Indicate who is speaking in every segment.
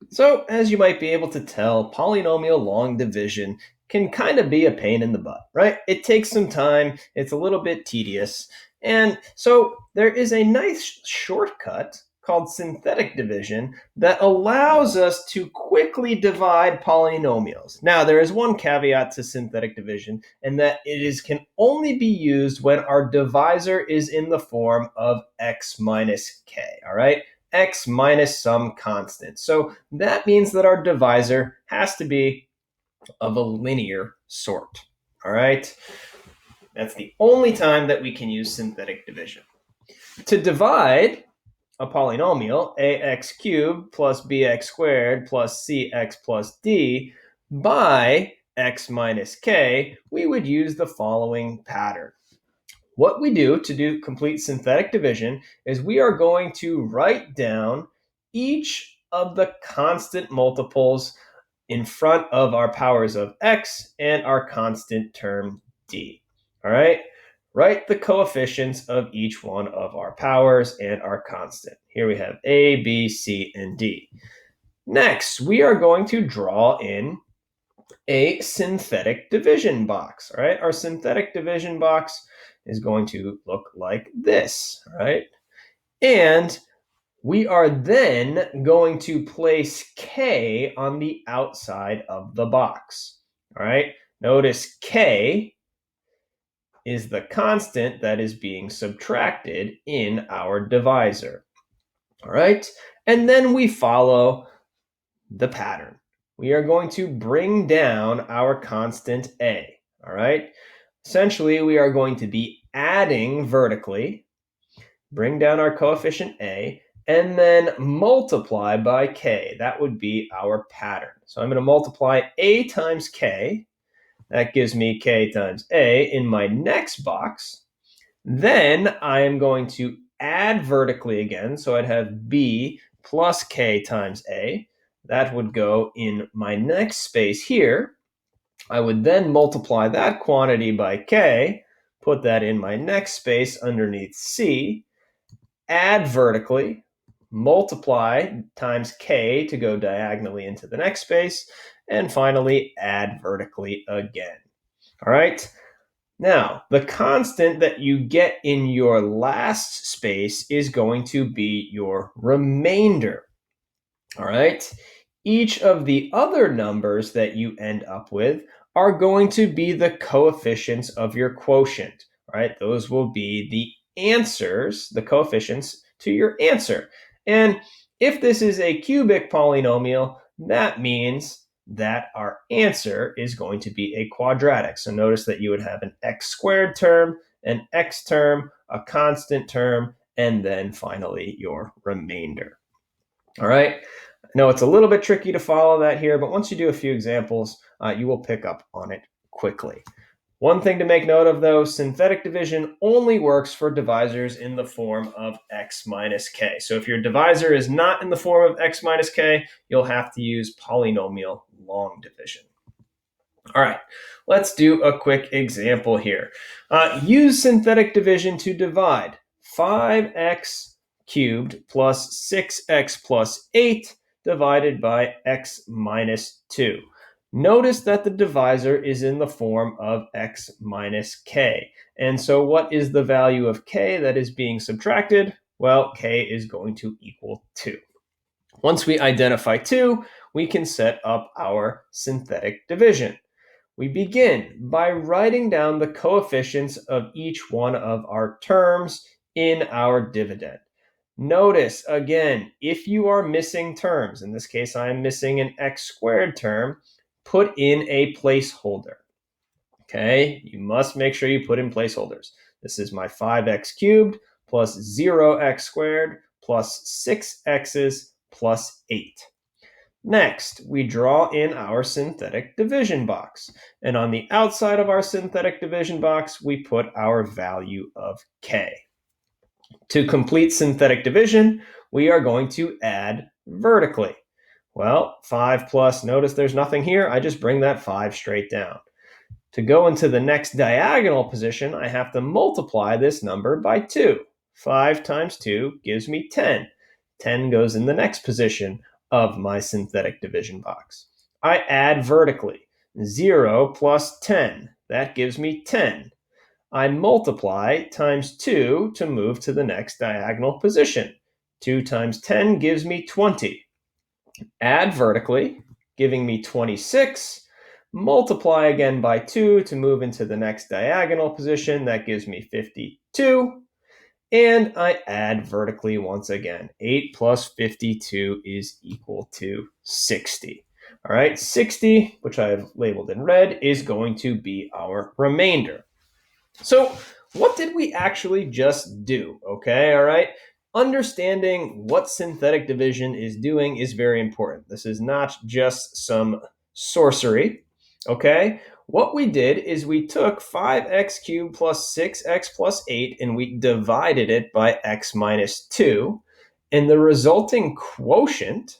Speaker 1: So, as you might be able to tell, polynomial long division can kind of be a pain in the butt, right? It takes some time, it's a little bit tedious. And so, there is a nice shortcut called synthetic division that allows us to quickly divide polynomials. Now, there is one caveat to synthetic division, and that can only be used when our divisor is in the form of x minus k, all right? X minus some constant. So that means that our divisor has to be of a linear sort. All right. That's the only time that we can use synthetic division. To divide a polynomial, ax cubed plus bx squared plus cx plus d, by x minus k, we would use the following pattern. What we do to do complete synthetic division is we are going to write down each of the constant multiples in front of our powers of x and our constant term d. All right? Write the coefficients of each one of our powers and our constant. Here we have a, b, c, and d. Next, we are going to draw in a synthetic division box. All right, our synthetic division box is going to look like this. All right, and we are then going to place k on the outside of the box. All right, notice k is the constant that is being subtracted in our divisor. All right, and then we follow the pattern. We are going to bring down our constant a, all right? Essentially, we are going to be adding vertically, bring down our coefficient a, and then multiply by k. That would be our pattern. So I'm going to multiply a times k. That gives me k times a in my next box. Then I am going to add vertically again. So I'd have b plus k times a. That would go in my next space here. I would then multiply that quantity by k, put that in my next space underneath c, add vertically, multiply times k to go diagonally into the next space, and finally add vertically again. All right? Now, the constant that you get in your last space is going to be your remainder. All right? Each of the other numbers that you end up with are going to be the coefficients of your quotient. All right? Those will be the answers, the coefficients to your answer. And if this is a cubic polynomial, that means that our answer is going to be a quadratic. So notice that you would have an x squared term, an x term, a constant term, and then finally your remainder. All right. I know it's a little bit tricky to follow that here, but once you do a few examples, you will pick up on it quickly. One thing to make note of, though, synthetic division only works for divisors in the form of x minus k. So if your divisor is not in the form of x minus k, you'll have to use polynomial long division. All right, let's do a quick example here. Use synthetic division to divide 5x cubed plus 6x plus 8 divided by x minus 2. Notice that the divisor is in the form of x minus k. And so what is the value of k that is being subtracted? Well, k is going to equal 2. Once we identify 2, we can set up our synthetic division. We begin by writing down the coefficients of each one of our terms in our dividend. Notice, again, if you are missing terms, in this case I am missing an x squared term, put in a placeholder. Okay, you must make sure you put in placeholders. This is my 5x cubed plus 0x squared plus 6x's plus 8. Next, we draw in our synthetic division box. And on the outside of our synthetic division box, we put our value of k. To complete synthetic division, we are going to add vertically. Well, 5 plus, notice there's nothing here. I just bring that 5 straight down. To go into the next diagonal position, I have to multiply this number by 2. 5 times 2 gives me 10. 10 goes in the next position of my synthetic division box. I add vertically. 0 plus 10, that gives me 10. I multiply times 2 to move to the next diagonal position. 2 times 10 gives me 20. Add vertically, giving me 26. Multiply again by 2 to move into the next diagonal position. That gives me 52. And I add vertically once again. 8 plus 52 is equal to 60. All right, 60, which I have labeled in red, is going to be our remainder. So what did we actually just do? Okay, all right. Understanding what synthetic division is doing is very important. This is not just some sorcery, okay? What we did is we took 5x cubed plus 6x plus 8 and we divided it by x minus 2. And the resulting quotient,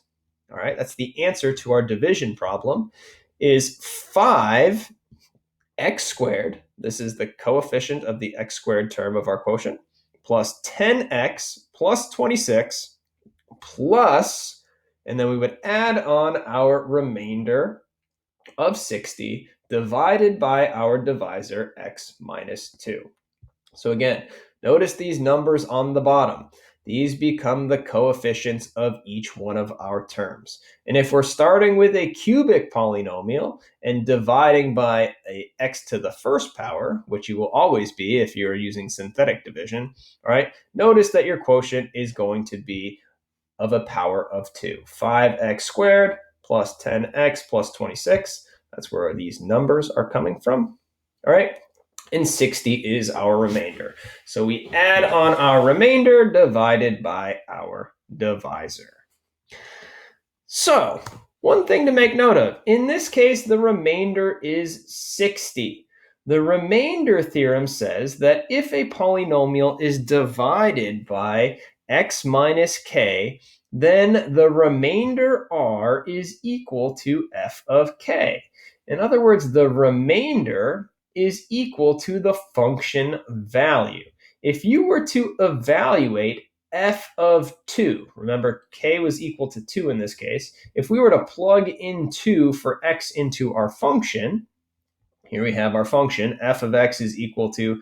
Speaker 1: all right, that's the answer to our division problem, is 5 x squared, this is the coefficient of the x squared term of our quotient, plus 10x plus 26 plus, and then we would add on our remainder of 60 divided by our divisor x minus 2. So again, notice these numbers on the bottom. These become the coefficients of each one of our terms. And if we're starting with a cubic polynomial and dividing by a x to the first power, which you will always be if you're using synthetic division, all right, notice that your quotient is going to be of a power of 2. 5x squared plus 10x plus 26. That's where these numbers are coming from. All right. And 60 is our remainder. So we add on our remainder divided by our divisor. So one thing to make note of, in this case, the remainder is 60. The remainder theorem says that if a polynomial is divided by x minus k, then the remainder r is equal to f of k. In other words, the remainder is equal to the function value. If you were to evaluate f of 2, remember k was equal to 2 in this case, if we were to plug in 2 for x into our function, here we have our function, f of x is equal to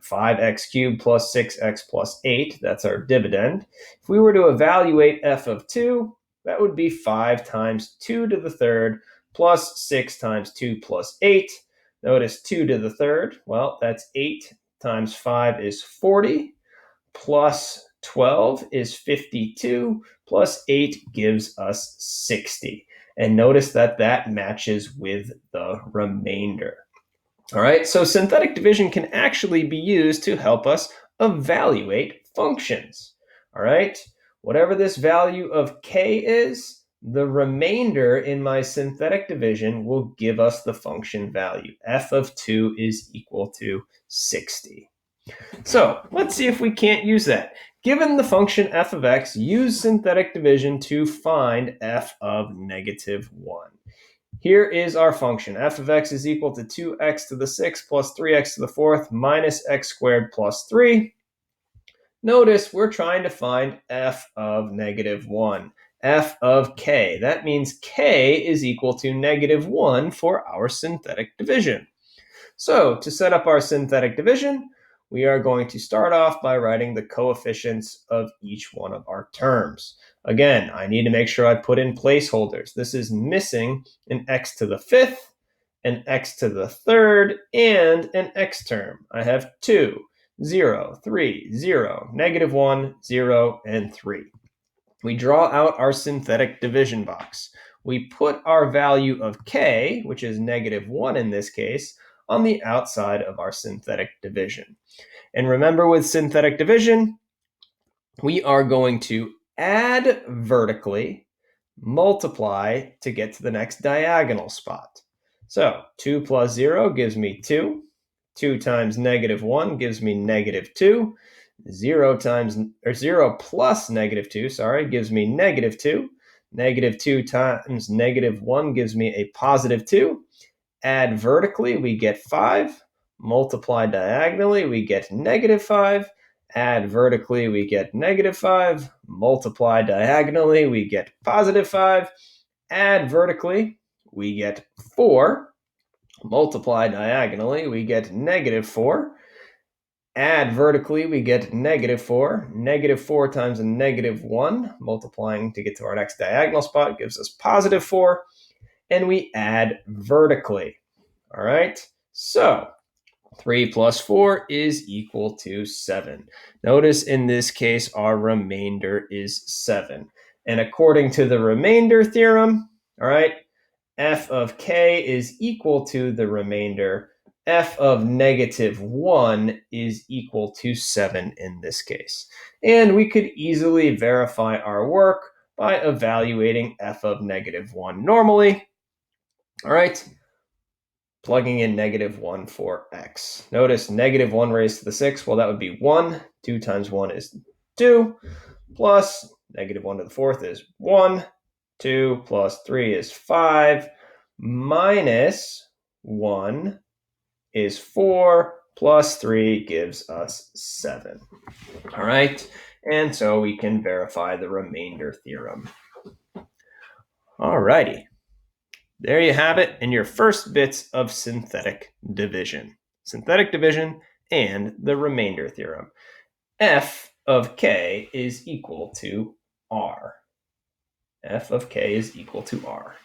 Speaker 1: 5x cubed plus 6x plus 8, that's our dividend. If we were to evaluate f of 2, that would be 5 times 2 to the third plus 6 times 2 plus 8. Notice 2 to the third, well, that's 8 times 5 is 40, plus 12 is 52, plus 8 gives us 60. And notice that that matches with the remainder. All right, so synthetic division can actually be used to help us evaluate functions. All right, whatever this value of k is, the remainder in my synthetic division will give us the function value. F of 2 is equal to 60. So let's see if we can't use that. Given the function f of x, use synthetic division to find f of negative 1. Here is our function. F of x is equal to 2x to the 6th plus 3x to the 4th minus x squared plus 3. Notice we're trying to find f of negative 1. F of k. That means k is equal to negative 1 for our synthetic division. So to set up our synthetic division, we are going to start off by writing the coefficients of each one of our terms. Again, I need to make sure I put in placeholders. This is missing an x to the 5th, an x to the 3rd, and an x term. I have 2, 0, 3, 0, negative 1, 0, and 3. We draw out our synthetic division box. We put our value of k, which is negative 1 in this case, on the outside of our synthetic division. And remember, with synthetic division, we are going to add vertically, multiply to get to the next diagonal spot. So 2 plus 0 gives me 2. 2 times negative 1 gives me negative 2. 0 plus negative 2, gives me negative 2. Negative 2 times negative 1 gives me a positive 2. Add vertically, we get 5. Multiply diagonally, we get negative 5. Add vertically, we get -5. Multiply diagonally, we get +5. Add vertically, we get 4. Multiply diagonally, we get -4. Add vertically, we get -4. -4 times a -1, multiplying to get to our next diagonal spot gives us +4. And we add vertically. All right, so 3 plus 4 is equal to 7. Notice in this case, our remainder is 7. And according to the remainder theorem, all right, f of k is equal to the remainder. F of -1 is equal to 7 in this case. And we could easily verify our work by evaluating f of -1 normally. All right, plugging in -1 for x. Notice -1 raised to the 6, well, that would be 1. 2 times 1 is 2, plus -1 to the 4th is 1. 2 plus 3 is 5, minus 1 is 4, plus 3 gives us 7. All right, and so we can verify the remainder theorem. All righty. There you have it in your first bits of synthetic division. Synthetic division and the remainder theorem. F of k is equal to r. F of k is equal to r.